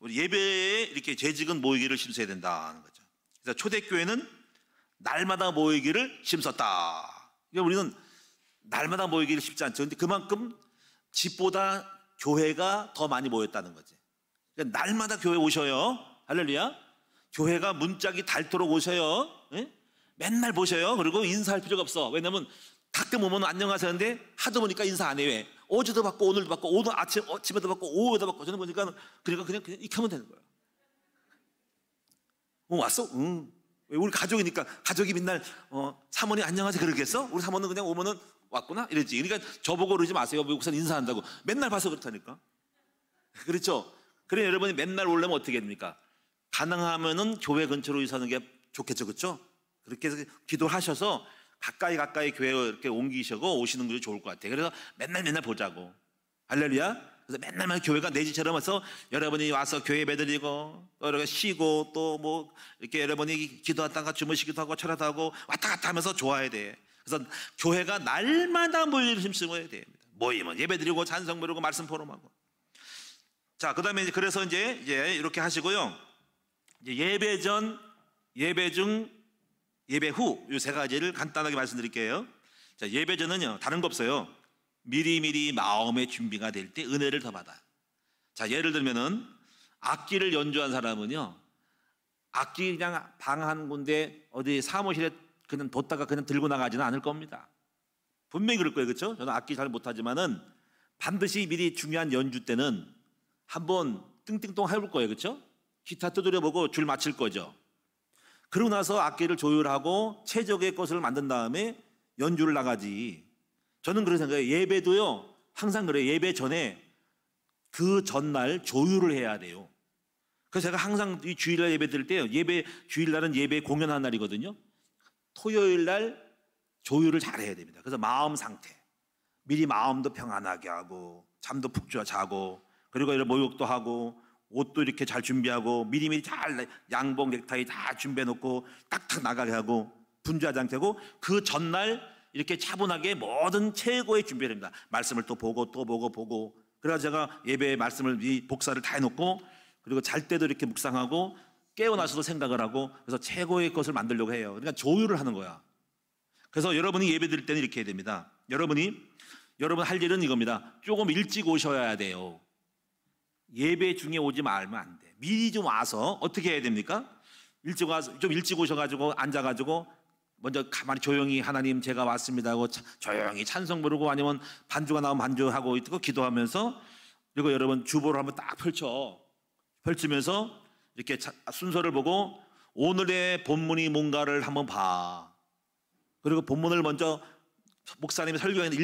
우리 예배에 이렇게 재직은 모이기를 심어야 된다는 거죠. 그래서 초대교회는 날마다 모이기를 심었다. 그러니까 우리는 날마다 모이기를 쉽지 않죠. 근데 그만큼 집보다 교회가 더 많이 모였다는 거지. 그러니까 날마다 교회 오셔요. 할렐루야. 교회가 문짝이 닳도록 오셔요. 예? 맨날 보셔요. 그리고 인사할 필요가 없어. 왜냐면 가끔 오면 안녕하세요 하는데 하도 보니까 인사 안 해요. 왜? 어제도 받고 오늘도 받고 오늘 아침에도 받고 오후에도 받고 저는 보니까 그러니까 그냥 이렇게 하면 되는 거예요. 왔어? 응. 우리 가족이니까 가족이 맨날 사모님 안녕하세요 그러겠어? 우리 사모는 그냥 오면은 왔구나 이랬지. 그러니까 저보고 그러지 마세요. 목사님 인사한다고. 맨날 봐서 그렇다니까. 그렇죠? 그래 여러분이 맨날 오려면 어떻게 됩니까? 가능하면은 교회 근처로 이사하는 게 좋겠죠. 그렇죠? 그렇게 해서 기도하셔서 가까이 교회 이렇게 옮기시고 오시는 것이 좋을 것 같아요. 그래서 맨날 보자고. 할렐루야. 그래서 맨날 교회가 내 집처럼 와서 여러분이 와서 교회 예배드리고 또 이렇게 쉬고 또 뭐 이렇게 여러분이 기도하다가 주무시기도 하고 철야도 하고 왔다 갔다 하면서 좋아야 돼. 그래서 교회가 날마다 모이를 힘쓰어야 됩니다. 모이면 예배드리고 찬송 부르고 말씀 포럼하고. 자, 그다음에 그래서 이제 이렇게 하시고요. 이제 예배 전, 예배 중, 예배 후 이 세 가지를 간단하게 말씀드릴게요. 자, 예배 전은요 다른 거 없어요. 미리미리 마음의 준비가 될 때 은혜를 더 받아요. 자, 예를 들면은 악기를 연주한 사람은요 악기 그냥 방 한 군데 어디 사무실에 그냥 뒀다가 그냥 들고 나가지는 않을 겁니다. 분명히 그럴 거예요. 그렇죠? 저는 악기 잘 못하지만은 반드시 미리 중요한 연주 때는 한번 띵띵동 해볼 거예요. 그렇죠? 기타 두드려보고 줄 맞출 거죠. 그러고 나서 악기를 조율하고 최적의 것을 만든 다음에 연주를 나가지. 저는 그런 생각이에요. 예배도요 항상 그래요. 예배 전에 그 전날 조율을 해야 돼요. 그래서 제가 항상 이 주일날 예배 드릴 때요 주일날은 예배 공연하는 날이거든요. 토요일날 조율을 잘 해야 됩니다. 그래서 마음 상태 미리 마음도 평안하게 하고 잠도 푹 자고 그리고 이런 목욕도 하고 옷도 이렇게 잘 준비하고 미리미리 잘 양복 넥타이 다 준비해 놓고 딱딱 나가게 하고 분주하지 않게 하고 그 전날 이렇게 차분하게 모든 최고의 준비를 합니다. 말씀을 또 보고 그래서 제가 예배의 말씀을 복사를 다 해놓고 그리고 잘 때도 이렇게 묵상하고 깨어나서도 생각을 하고 그래서 최고의 것을 만들려고 해요. 그러니까 조율을 하는 거야. 그래서 여러분이 예배 드릴 때는 이렇게 해야 됩니다. 여러분 할 일은 이겁니다. 조금 일찍 오셔야 돼요. 예배 중에 오지 말면 안 돼. 미리 좀 와서 어떻게 해야 됩니까? 좀 일찍 오셔가지고 앉아가지고 먼저 가만히 조용히 하나님 제가 왔습니다 하고 조용히 찬송 부르고 아니면 반주가 나오면 반주하고 있고 기도하면서 그리고 여러분 주보를 한번 딱 펼치면서 이렇게 순서를 보고 오늘의 본문이 뭔가를 한번 봐. 그리고 본문을 먼저 목사님이 설교하는데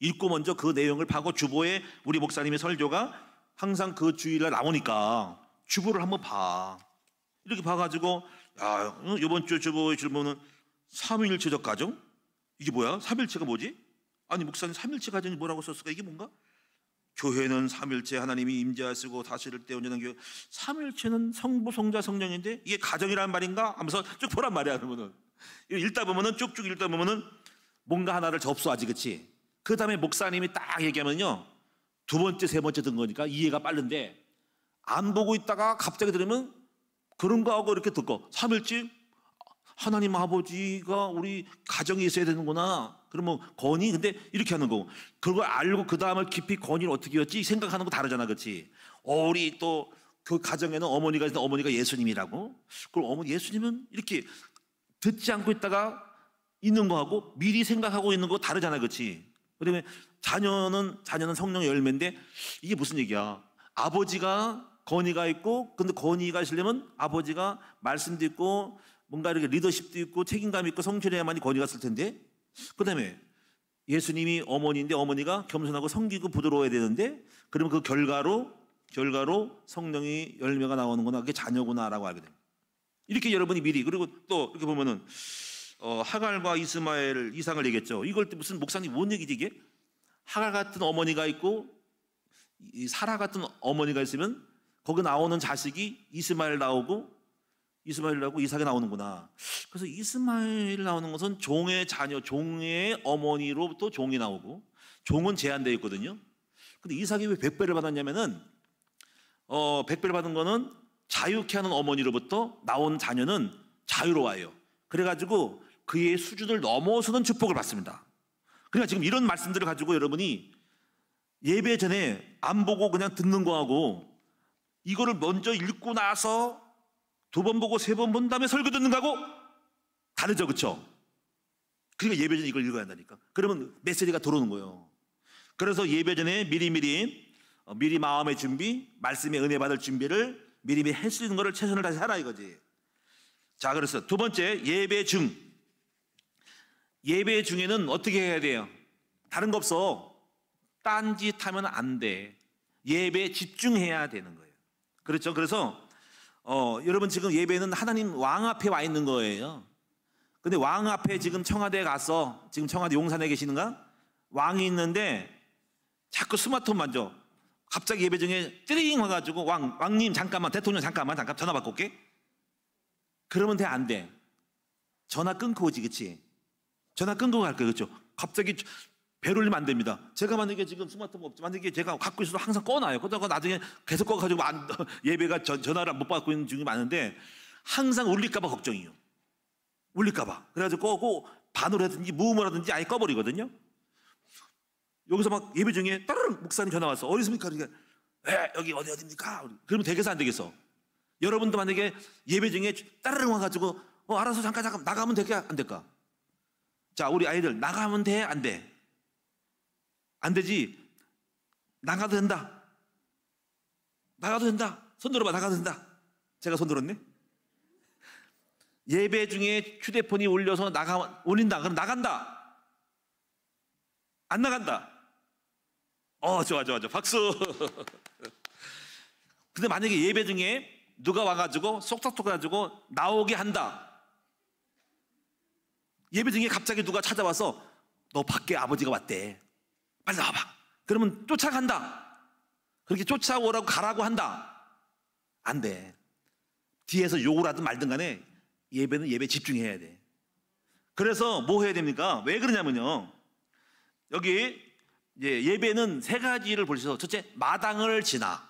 읽고 먼저 그 내용을 파고 주보에 우리 목사님의 설교가 항상 그 주일날 나오니까 주보를 한번 봐. 이렇게 봐가지고 이번 주 주보의 질문은 삼위일체적 가정? 이게 뭐야? 삼일체가 뭐지? 아니 목사님 삼일체 가정이 뭐라고 썼을까? 이게 뭔가? 교회는 삼일체 하나님이 임재하시고 다스릴 때 온전한 교회. 삼일체는 성부 성자 성령인데 이게 가정이란 말인가? 하면서 쭉 보란 말이야. 그러면은 읽다 보면은 쭉쭉 읽다 보면은 뭔가 하나를 접수하지, 그치? 그 다음에 목사님이 딱 얘기하면요, 두 번째, 세 번째 든 거니까 이해가 빠른데, 안 보고 있다가 갑자기 들으면 그런 거 하고 이렇게 듣고, 3일째 하나님 아버지가 우리 가정에 있어야 되는구나. 그러면 건이 근데 이렇게 하는 거고, 그걸 알고 그 다음을 깊이 건이를 어떻게 했지 생각하는 거 다르잖아, 그렇지? 우리 또 그 가정에는 어머니가 있는데 어머니가 예수님이라고. 그럼 어머니 예수님은 이렇게 듣지 않고 있다가 있는 거하고 미리 생각하고 있는 거 다르잖아, 그렇지? 그다음에 자녀는 성령의 열매인데 이게 무슨 얘기야? 아버지가 건이가 있고, 근데 건이가 있으려면 아버지가 말씀도 있고 뭔가 이렇게 리더십도 있고 책임감이 있고 성실해야만이 건이가 쓸 텐데, 그다음에 예수님이 어머니인데 어머니가 겸손하고 성기고 부드러워야 되는데, 그러면 그 결과로 성령이 열매가 나오는구나, 그게 자녀구나라고 알게 됩니다. 이렇게 여러분이 미리, 그리고 또 이렇게 보면은 하갈과 이스마엘 이상을 얘기했죠. 이걸 때 무슨 목사님 뭔 얘기지 이게? 하갈 같은 어머니가 있고 이 사라 같은 어머니가 있으면 거기 나오는 자식이 이스마엘 나오고 이삭이 나오는구나. 그래서 이스마엘 나오는 것은 종의 자녀, 종의 어머니로부터 종이 나오고, 종은 제한되어 있거든요. 근데 이삭이 왜 100배를 받았냐면은 100배를 받은 거는 자유케 하는 어머니로부터 나온 자녀는 자유로워요. 그래가지고 그의 수준을 넘어서는 축복을 받습니다. 그러니까 지금 이런 말씀들을 가지고 여러분이 예배 전에 안 보고 그냥 듣는 거하고, 이거를 먼저 읽고 나서 2번 보고 3번 본 다음에 설교 듣는 거하고 다르죠, 그렇죠? 그러니까 예배 전에 이걸 읽어야 한다니까. 그러면 메시지가 들어오는 거예요. 그래서 예배 전에 미리 마음의 준비, 말씀의 은혜 받을 준비를 미리 할 수 있는 거를 최선을 다해서 하라 이거지. 자, 그래서 두 번째, 예배 중. 예배 중에는 어떻게 해야 돼요? 다른 거 없어. 딴짓 하면 안 돼. 예배에 집중해야 되는 거예요. 그렇죠? 그래서 여러분 지금 예배는 하나님 왕 앞에 와 있는 거예요. 근데 왕 앞에 지금 청와대에 가서, 지금 청와대 용산에 계시는가? 왕이 있는데 자꾸 스마트폰 만져. 갑자기 예배 중에 띠링 와가지고 왕님 잠깐만, 대통령 잠깐 전화 받고 올게. 그러면 돼, 안 돼? 전화 끊고 오지, 그치? 전화 끊고 갈 거예요, 그렇죠? 갑자기 배를 올리면 안 됩니다. 제가 만약에 지금 스마트폰 없지, 만약에 제가 갖고 있어도 항상 꺼놔요. 그러다가 나중에 계속 꺼가지고 예배가 전화를 못 받고 있는 중이 많은데, 항상 울릴까봐 걱정이에요. 울릴까봐. 그래가지고 꼭 반으로 하든지 무음으로 하든지 아예 꺼버리거든요. 여기서 막 예배 중에 따르릉 목사님 전화 왔어. 어디 있습니까? 그러니까 여기 어디입니까? 그러면 되겠어, 안 되겠어? 여러분도 만약에 예배 중에 따르릉 와가지고 알아서 잠깐 나가면 될까, 안 될까? 자, 우리 아이들 나가면 돼, 안 돼? 안 되지. 나가도 된다. 손 들어봐. 나가도 된다. 제가 손 들었네. 예배 중에 휴대폰이 울려서 울린다. 그럼 나간다. 안 나간다. 좋아. 박수. 근데 만약에 예배 중에 누가 와가지고 쏙쏙 가지고 나오게 한다. 예배 중에 갑자기 누가 찾아와서 너 밖에 아버지가 왔대. 빨리 나와봐. 그러면 쫓아간다. 그렇게 쫓아오라고 가라고 한다. 안 돼. 뒤에서 욕을 하든 말든 간에 예배는 예배에 집중해야 돼. 그래서 뭐 해야 됩니까? 왜 그러냐면요, 여기 예배는 3가지를 볼 수 있어요. 첫째, 마당을 지나.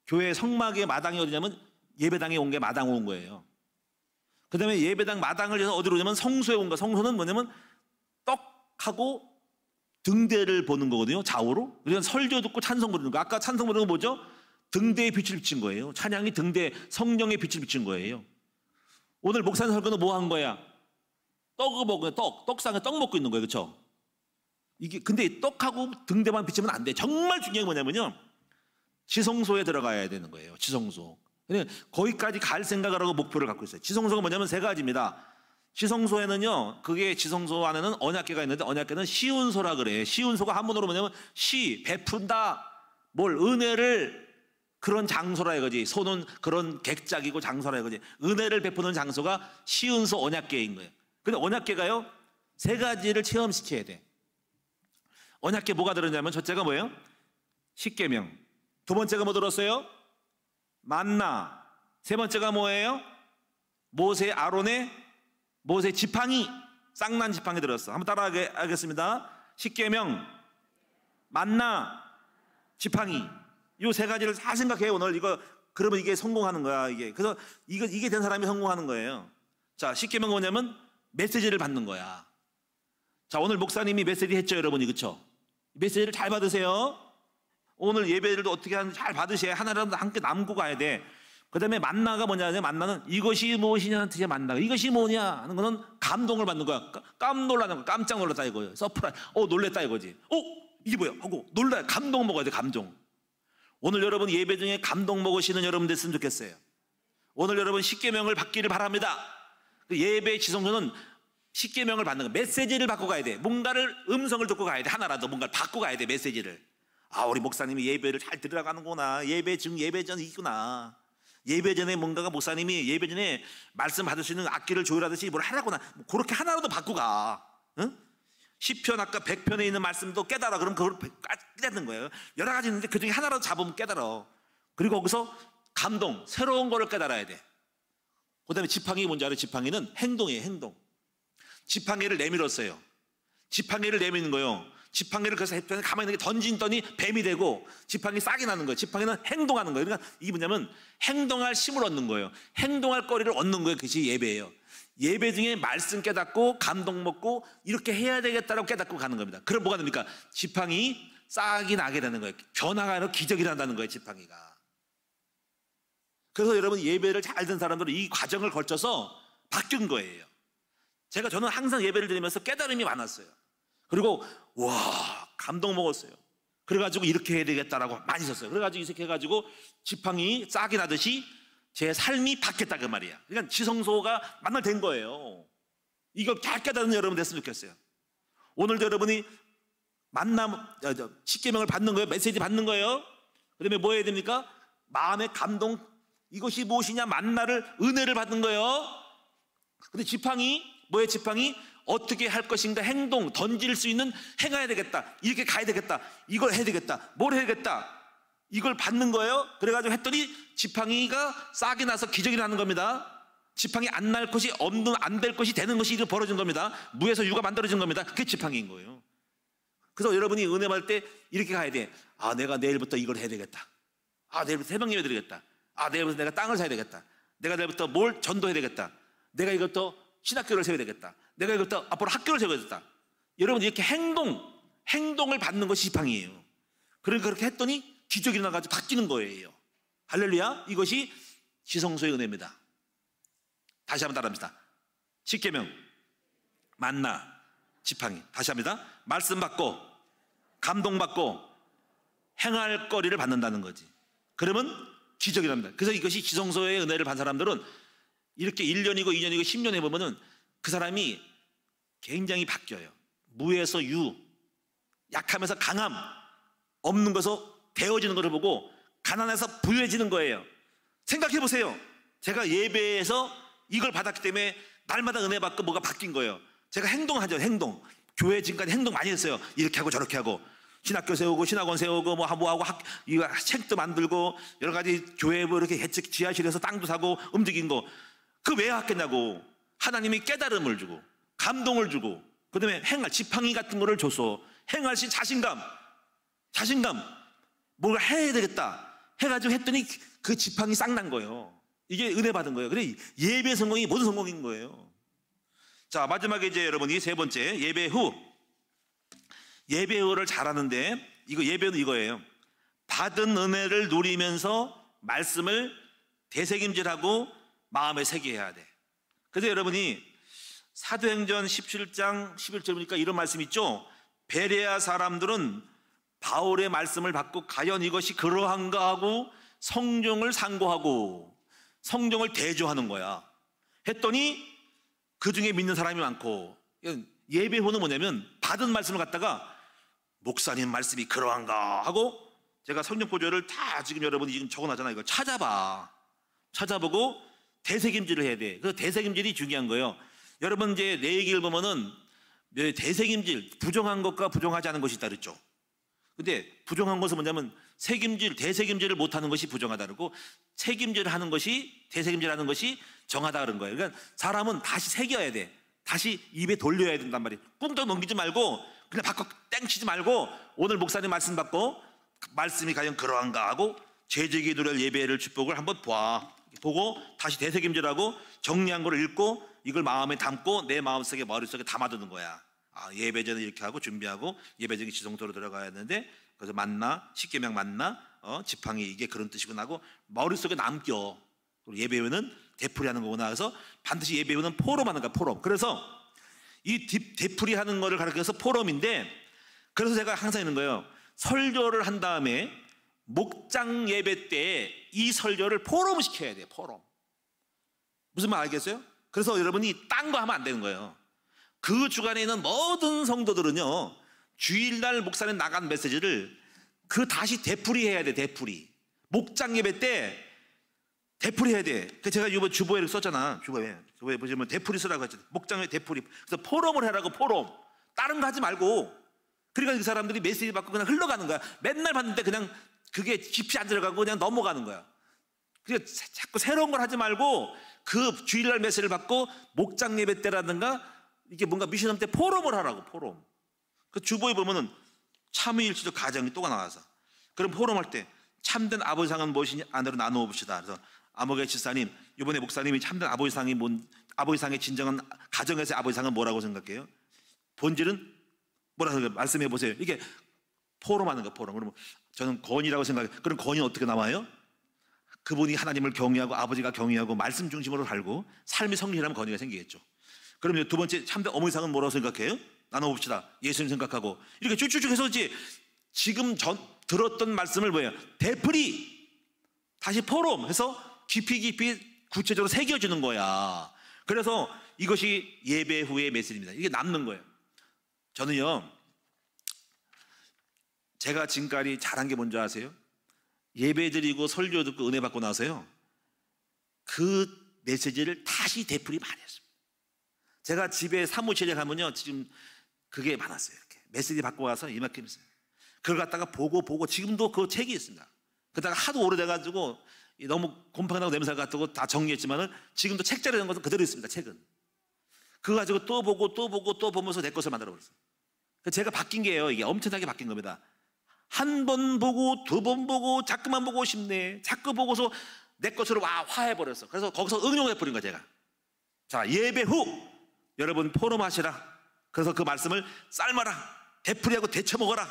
교회 성막의 마당이 어디냐면 예배당에 온 게 마당 온 거예요. 그 다음에 예배당 마당을 지나서 어디로 오냐면 성소에 온 거야. 성소는 뭐냐면 떡하고 등대를 보는 거거든요, 좌우로. 그러니까 설교 듣고 찬송 부르는 거. 아까 찬송 부르는 거 뭐죠? 등대에 빛을 비친 거예요. 찬양이 등대, 성령의 빛을 비친 거예요. 오늘 목사님 설교는 뭐 한 거야? 떡을 먹어요. 떡상에 떡 먹고 있는 거예요, 그렇죠? 이게 근데 떡하고 등대만 비치면 안 돼. 정말 중요한 게 뭐냐면요, 지성소에 들어가야 되는 거예요. 지성소. 거기까지 갈 생각을 하고 목표를 갖고 있어요. 지성소가 뭐냐면 3가지입니다. 지성소에는요, 그게 지성소 안에는 언약궤가 있는데, 언약궤는 시운소라 그래. 시운소가 한문으로 뭐냐면 베푼다, 은혜를, 그런 장소라 이거지. 소는 그런 객작이고 장소라 이거지. 은혜를 베푸는 장소가 시운소 언약궤인 거예요. 근데 언약궤가요, 3가지를 체험시켜야 돼. 언약궤 뭐가 들었냐면, 첫째가 뭐예요? 십계명. 2번째가 뭐 들었어요? 만나. 3번째가 뭐예요? 모세 아론의 모세 지팡이, 쌍난 지팡이 들었어. 한번 따라하겠습니다. 십계명, 만나, 지팡이. 이 세 가지를 잘 생각해 오늘. 이거 그러면 이게 성공하는 거야. 이게 그래서 이게 된 사람이 성공하는 거예요. 자, 십계명은 뭐냐면 메시지를 받는 거야. 자, 오늘 목사님이 메시지 했죠, 여러분이. 그렇죠? 메시지를 잘 받으세요. 오늘 예배를 어떻게 하는지 잘 받으셔야 하나라도 함께 남고 가야 돼. 그 다음에 만나가 뭐냐면, 만나는 이것이 무엇이냐는 뜻의 만나가. 이것이 뭐냐 하는 거는 감동을 받는 거야. 깜놀라는 거야. 깜짝 놀랐다 이거예요. 서프라이즈. 놀랬다 이거지. 이게 뭐야 하고 놀라. 감동 먹어야 돼. 감동. 오늘 여러분 예배 중에 감동 먹으시는 여러분 됐으면 좋겠어요. 오늘 여러분 십계명을 받기를 바랍니다. 예배 지성소는 십계명을 받는 거, 메시지를 받고 가야 돼. 뭔가를 음성을 듣고 가야 돼. 하나라도 뭔가를 받고 가야 돼. 메시지를. 우리 목사님이 예배를 잘 들어가는구나. 예배 중 예배 전이 있구나. 예배 전에 뭔가가 목사님이 예배 전에 말씀 받을 수 있는 악기를 조율하듯이 뭘 하라구나. 그렇게 하나라도 받고 가. 응? 시편 아까 100편에 있는 말씀도 깨달아. 그럼 그걸 깨닫는 거예요. 여러 가지 있는데 그중에 하나라도 잡으면 깨달아. 그리고 거기서 감동, 새로운 거를 깨달아야 돼. 그 다음에 지팡이 뭔지 알아요? 지팡이는 행동이에요. 행동. 지팡이를 내밀었어요. 지팡이를 내미는 거예요. 지팡이를 그래서 가만히 있는 게 던진더니 뱀이 되고 지팡이 싹이 나는 거예요. 지팡이는 행동하는 거예요. 그러니까 이게 뭐냐면 행동할 힘을 얻는 거예요. 행동할 거리를 얻는 거예요. 그것이 예배예요. 예배 중에 말씀 깨닫고 감동 먹고 이렇게 해야 되겠다라고 깨닫고 가는 겁니다. 그럼 뭐가 됩니까? 지팡이 싹이 나게 되는 거예요. 변화가 아니라 기적이 난다는 거예요. 지팡이가. 그래서 여러분 예배를 잘 듣는 사람들은 이 과정을 거쳐서 바뀐 거예요. 저는 항상 예배를 드리면서 깨달음이 많았어요. 그리고 와, 감동 먹었어요. 그래가지고 이렇게 해야 되겠다라고 많이 썼어요. 그래가지고 이렇게 해가지고 지팡이 싹이 나듯이 제 삶이 바뀌었다 그 말이야. 그러니까 지성소가 만날 된 거예요. 이거 잘 깨닫는 여러분 됐으면 좋겠어요. 오늘도 여러분이 만남 십계명을 받는 거예요. 메시지 받는 거예요. 그 다음에 뭐 해야 됩니까? 마음의 감동, 이것이 무엇이냐? 만나를, 은혜를 받는 거예요. 근데 지팡이, 뭐예요? 지팡이? 어떻게 할 것인가? 행동, 던질 수 있는, 행해야 되겠다. 이렇게 가야 되겠다. 이걸 해야 되겠다. 뭘 해야겠다. 이걸 받는 거예요. 그래가지고 했더니 지팡이가 싹이 나서 기적이 나는 겁니다. 지팡이 안 날 것이 없는, 안 될 것이 되는 것이 이렇게 벌어진 겁니다. 무에서 유가 만들어진 겁니다. 그게 지팡이인 거예요. 그래서 여러분이 은혜 받을 때 이렇게 가야 돼. 내가 내일부터 이걸 해야 되겠다. 내일부터 새벽 예배 드리겠다. 내일부터 내가 땅을 사야 되겠다. 내가 내일부터 뭘 전도해야 되겠다. 내가 이것도 신학교를 세워야 되겠다. 내가 이것도 앞으로 학교를 세워야 되겠다. 여러분 이렇게 행동을 받는 것이 지팡이에요. 그러니까 그렇게 했더니 기적이 나가지고 바뀌는 거예요. 할렐루야. 이것이 지성소의 은혜입니다. 다시 한번 따라합니다. 십계명, 만나, 지팡이. 다시 합니다. 말씀 받고 감동 받고 행할 거리를 받는다는 거지. 그러면 기적이 납니다. 그래서 이것이 지성소의 은혜를 받은 사람들은 이렇게 1년이고 2년이고 10년 해보면은 그 사람이 굉장히 바뀌어요. 무에서 유, 약하면서 강함, 없는 것에서 되어지는 것을 보고 가난해서 부유해지는 거예요. 생각해 보세요. 제가 예배에서 이걸 받았기 때문에 날마다 은혜 받고 뭐가 바뀐 거예요. 제가 행동하죠. 행동. 교회 지금까지 행동 많이 했어요. 이렇게 하고 저렇게 하고 신학교 세우고 신학원 세우고 뭐하고 이거 책도 만들고 여러 가지 교회 뭐 이렇게 지하실에서 땅도 사고 움직인 거. 그 왜 했겠냐고. 하나님이 깨달음을 주고 감동을 주고 그다음에 행할 지팡이 같은 거를 줘서 행할 수 자신감 뭘 해야 되겠다 해가지고 했더니 그 지팡이 싹 난 거예요. 이게 은혜 받은 거예요. 그래 예배 성공이 모든 성공인 거예요. 자, 마지막에 이제 여러분이 세 번째 예배 후를 잘하는데 이거 예배는 이거예요. 받은 은혜를 누리면서 말씀을 되새김질하고 마음에 새겨야 돼. 그래서 여러분이 사도행전 17장 11절 보니까 이런 말씀 있죠. 베레아 사람들은 바울의 말씀을 받고 과연 이것이 그러한가 하고 성경을 상고하고 성경을 대조하는 거야. 했더니 그 중에 믿는 사람이 많고 예배 후는 뭐냐면 받은 말씀을 갖다가 목사님 말씀이 그러한가 하고 제가 성경 구절을 다 지금 여러분이 지금 적어놨잖아요. 이거 찾아보고 되새김질을 해야 돼. 그래서 되새김질이 중요한 거예요. 여러분 이제 내 얘기를 보면은 되새김질 부정한 것과 부정하지 않은 것이 있다 그랬죠. 근데 부정한 것은 뭐냐면 책임질, 대책임질을 못하는 것이 부정하다는 거, 책임질을 하는 것이, 대책임질을 하는 것이 정하다 그런 거예요. 그러니까 사람은 다시 새겨야 돼. 다시 입에 돌려야 된단 말이에요. 꿍떡 넘기지 말고 그냥 바꿔 땡치지 말고 오늘 목사님 말씀 받고 말씀이 과연 그러한가 하고 제자기도를 예배를 축복을 한번 보고 다시 대책임질하고 정리한 걸 읽고 이걸 마음에 담고 내 마음속에 머릿속에 담아두는 거야. 아, 예배 전에 이렇게 하고 준비하고 예배 전에 지성소로 들어가야 하는데 그래서 만나 십계명 만나 지팡이 이게 그런 뜻이구나 하고 머릿속에 남겨. 그리고 예배는 되풀이하는 거구나 해서 반드시 예배는 포럼하는 거야. 포럼. 그래서 이 되풀이하는 거를 가르쳐서 포럼인데 그래서 제가 항상 있는 거예요. 설교를 한 다음에 목장 예배 때 이 설교를 포럼 시켜야 돼요. 포럼. 무슨 말 알겠어요? 그래서 여러분이 딴 거 하면 안 되는 거예요. 그 주간에 있는 모든 성도들은요 주일날 목사님 나간 메시지를 그 다시 되풀이해야 돼. 되풀이. 목장 예배 때 되풀이해야 돼. 제가 이번 주보에 썼잖아. 주보에 보시면 되풀이 쓰라고 했잖아. 목장에 되풀이. 그래서 포럼을 해라고. 포럼. 다른 거 하지 말고. 그러니까 이 사람들이 메시지 받고 그냥 흘러가는 거야. 맨날 봤는데 그냥 그게 깊이 안 들어가고 그냥 넘어가는 거야. 그러니까 자꾸 새로운 걸 하지 말고 그 주일날 메시지를 받고 목장 예배 때라든가 이게 뭔가 미션홈 때 포럼을 하라고. 포럼. 그 주보에 보면은 참의일치적 가정이 또가 나와서 그럼 포럼할 때 참된 아버지상은 무엇이냐 안으로 나누어 봅시다. 그래서 아모개 지사님 이번에 목사님이 참된 아버지상이 아버지상의 진정한 가정에서의 아버지상은 뭐라고 생각해요? 본질은 뭐라고 생각해요? 말씀해 보세요. 이게 포럼하는 거예요. 포럼. 그러면 저는 건이라고 생각해요. 그럼 건이 어떻게 나와요? 그분이 하나님을 경외하고 아버지가 경외하고 말씀 중심으로 살고 삶이 성실하면 건이가 생기겠죠. 그럼 두 번째 참된 어머니상은 뭐라고 생각해요? 나눠봅시다. 예수님 생각하고 이렇게 쭉쭉쭉 해서 지금 들었던 말씀을 뭐예요? 되풀이 다시 포럼 해서 깊이 구체적으로 새겨주는 거야. 그래서 이것이 예배 후의 메시지입니다. 이게 남는 거예요. 저는요 제가 지금까지 잘한 게 뭔지 아세요? 예배 드리고 설교 듣고 은혜 받고 나서요 그 메시지를 다시 되풀이 많이 했습니다. 제가 집에 사무실에 가면요 지금 그게 많았어요. 이렇게 메시지 받고 와서 이만큼 있어요. 그걸 갖다가 보고 지금도 그 책이 있습니다. 그러다가 하도 오래돼가지고 너무 곰팡이나고 냄새 같고 다 정리했지만은 지금도 책자리에 있는 것은 그대로 있습니다. 책은 그거 가지고 또 보면서 내 것을 만들어 버렸어요. 제가 바뀐 게요 이게 엄청나게 바뀐 겁니다. 한 번 보고 두 번 보고 자꾸만 보고 싶네. 자꾸 보고서 내 것으로 화해버렸어. 그래서 거기서 응용해버린 거야 제가. 자 예배 후 여러분 포럼하시라. 그래서 그 말씀을 삶아라. 되풀이하고 데쳐 먹어라.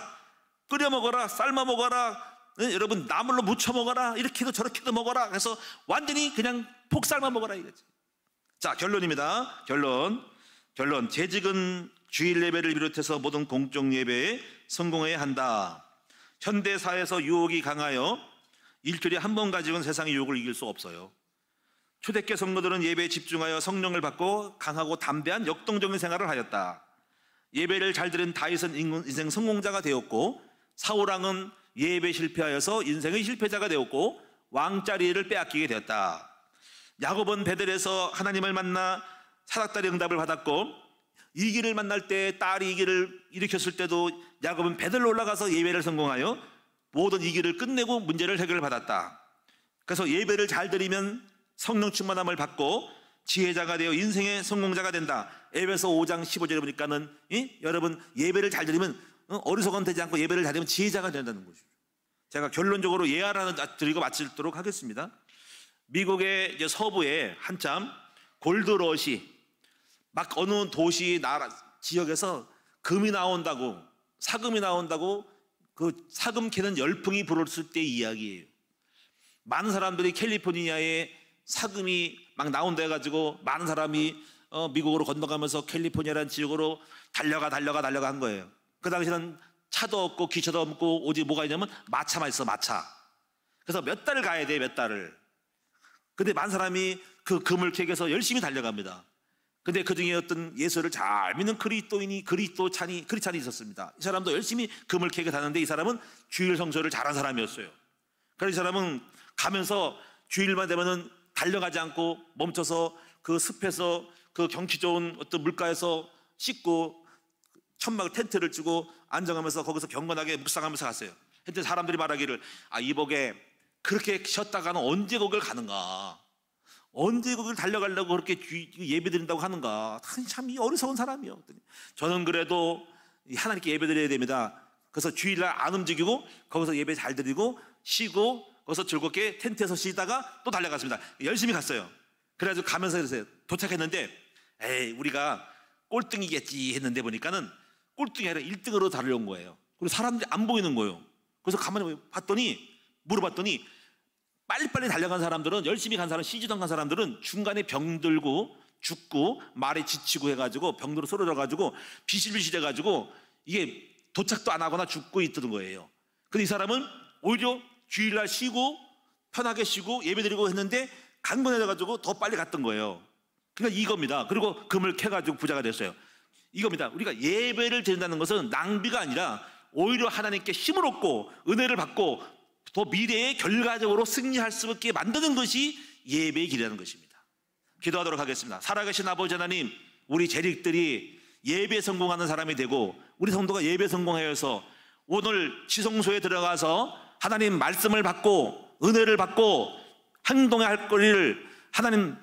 끓여 먹어라. 삶아 먹어라. 여러분 나물로 무쳐 먹어라. 이렇게도 저렇게도 먹어라. 그래서 완전히 그냥 폭 삶아 먹어라 이거지. 자 결론입니다. 결론 재직은 주일 예배를 비롯해서 모든 공적 예배에 성공해야 한다. 현대사회에서 유혹이 강하여 일주일에 한 번 가지고는 세상의 유혹을 이길 수 없어요. 초대교 성도들은 예배에 집중하여 성령을 받고 강하고 담대한 역동적인 생활을 하였다. 예배를 잘 드린 다윗은 인생 성공자가 되었고 사울왕은 예배 실패하여서 인생의 실패자가 되었고 왕자리를 빼앗기게 되었다. 야곱은 베델에서 하나님을 만나 사닥다리 응답을 받았고 이기를 만날 때 딸이 이기를 일으켰을 때도 야곱은 베델로 올라가서 예배를 성공하여 모든 이기를 끝내고 문제를 해결받았다. 그래서 예배를 잘 드리면 성령 충만함을 받고 지혜자가 되어 인생의 성공자가 된다. 에베소 5장 15절에 보니까는 여러분 예배를 잘 드리면 어리석은 되지 않고 예배를 잘 드리면 지혜자가 된다는 거죠. 제가 결론적으로 예화를 드리고 마치도록 하겠습니다. 미국의 이제 서부에 한참 골드러시 막 어느 도시 나라 지역에서 금이 나온다고 사금이 나온다고 그 사금 캐는 열풍이 불었을 때 이야기예요. 많은 사람들이 캘리포니아에 사금이 막 나온다 해가지고 많은 사람이 미국으로 건너가면서 캘리포니아라는 지역으로 달려가 한 거예요. 그 당시에는 차도 없고 기차도 없고 오직 뭐가 있냐면 마차만 있어. 마차. 그래서 몇 달을 가야 돼. 몇 달을. 근데 많은 사람이 그 금을 캐기 위해서 열심히 달려갑니다. 근데 그 중에 어떤 예수를 잘 믿는 크리스찬이 있었습니다. 이 사람도 열심히 금을 캐게 다녔는데 이 사람은 주일 성수를 잘한 사람이었어요. 그래서 이 사람은 가면서 주일만 되면은 달려가지 않고 멈춰서 그 습해서 그 경치 좋은 어떤 물가에서 씻고 천막 텐트를 치고 안정하면서 거기서 경건하게 묵상하면서 갔어요. 근데 사람들이 말하기를 이복에 그렇게 쉬었다가는 언제 거기를 가는가, 언제 거기를 달려가려고 그렇게 예배 드린다고 하는가, 참 어리석은 사람이요. 저는 그래도 하나님께 예배 드려야 됩니다. 그래서 주일날 안 움직이고 거기서 예배 잘 드리고 쉬고 거기서 즐겁게 텐트에서 쉬다가 또 달려갔습니다. 열심히 갔어요. 그래가지고 가면서 그랬어요. 도착했는데 에이 우리가 꼴등이겠지 했는데 보니까는 꼴등이 아니라 1등으로 달려온 거예요. 그리고 사람들이 안 보이는 거예요. 그래서 가만히 물어봤더니 빨리빨리 달려간 사람들은, 열심히 간 사람, 쉬지도 않은 사람들은 중간에 병들고 죽고 말에 지치고 해가지고 병들어 쓰러져가지고 비실비실해가지고 이게 도착도 안 하거나 죽고 있던 거예요. 근데 이 사람은 오히려 주일날 쉬고 편하게 쉬고 예배드리고 했는데 강건해져가지고 더 빨리 갔던 거예요. 그러니까 이겁니다. 그리고 금을 캐가지고 부자가 됐어요. 이겁니다. 우리가 예배를 드린다는 것은 낭비가 아니라 오히려 하나님께 힘을 얻고 은혜를 받고 더 미래에 결과적으로 승리할 수 있게 만드는 것이 예배의 길이라는 것입니다. 기도하도록 하겠습니다. 살아계신 아버지 하나님, 우리 재직들이 예배 성공하는 사람이 되고 우리 성도가 예배 성공하여서 오늘 지성소에 들어가서 하나님 말씀을 받고 은혜를 받고 행동해야 할 거리를 하나님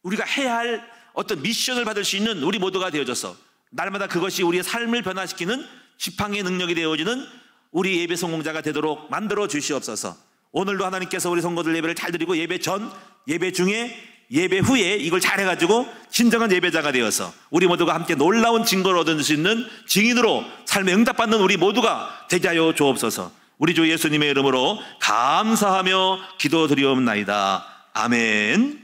우리가 해야 할 어떤 미션을 받을 수 있는 우리 모두가 되어져서 날마다 그것이 우리의 삶을 변화시키는 지팡이의 능력이 되어지는 우리 예배 성공자가 되도록 만들어 주시옵소서. 오늘도 하나님께서 우리 성도들 예배를 잘 드리고 예배 전, 예배 중에, 예배 후에 이걸 잘 해가지고 진정한 예배자가 되어서 우리 모두가 함께 놀라운 증거를 얻을 수 있는 증인으로 삶에 응답받는 우리 모두가 되게 하여 주옵소서. 우리 주 예수님의 이름으로 감사하며 기도드리옵나이다. 아멘.